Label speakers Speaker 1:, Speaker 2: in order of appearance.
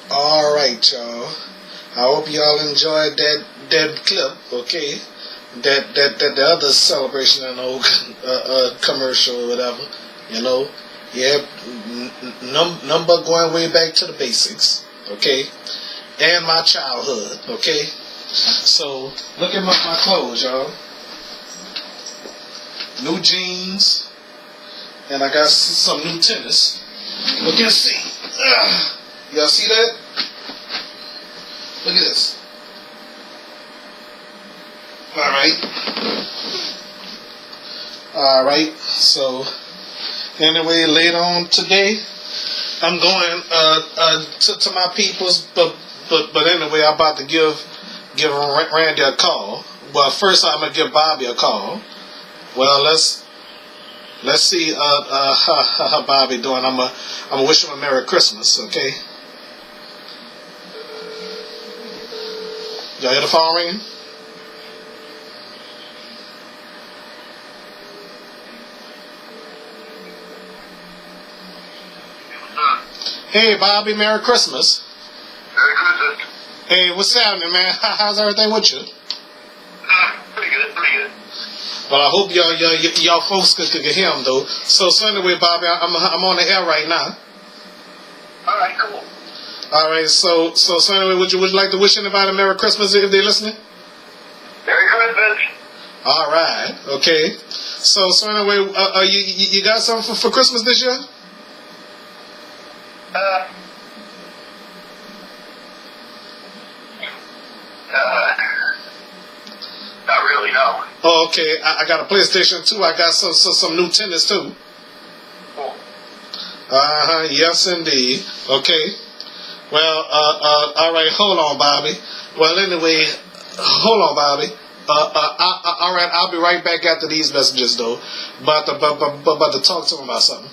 Speaker 1: All right, y'all. I hope y'all enjoyed that clip. Okay, that the other celebration and old commercial or whatever. You know, yeah, number going way back to the basics. Okay, and my childhood. Okay, so look at my clothes, y'all. New jeans, and I got some new tennis. Look and see. Y'all see that? Look at this. Alright, so anyway, later on today, I'm going to my peoples, but anyway, I'm about to give Randy a call. Well, first I'm gonna give Bobby a call. Well, let's see how Bobby doing. I'm gonna wish him a Merry Christmas, okay? Y'all hear the phone ringing? Hey, Bobby, Merry Christmas.
Speaker 2: Merry Christmas.
Speaker 1: Hey, what's happening, man? How's everything with you?
Speaker 2: Pretty good, pretty good.
Speaker 1: Well, I hope y'all folks could hear him, though. So anyway, Bobby, I'm on the air right now.
Speaker 2: All right, cool.
Speaker 1: All right, so anyway, would you like to wish anybody Merry Christmas if they're listening?
Speaker 2: Merry Christmas.
Speaker 1: All right, okay. So anyway, you got something for Christmas this year?
Speaker 2: Not really, no.
Speaker 1: Oh, okay. I got a PlayStation 2. I got some new tennis too.
Speaker 2: Cool.
Speaker 1: Yes, indeed. Okay. Well, all right. Hold on, Bobby. Well, anyway, hold on, Bobby. All right. I'll be right back after these messages, though. But to talk to him about something.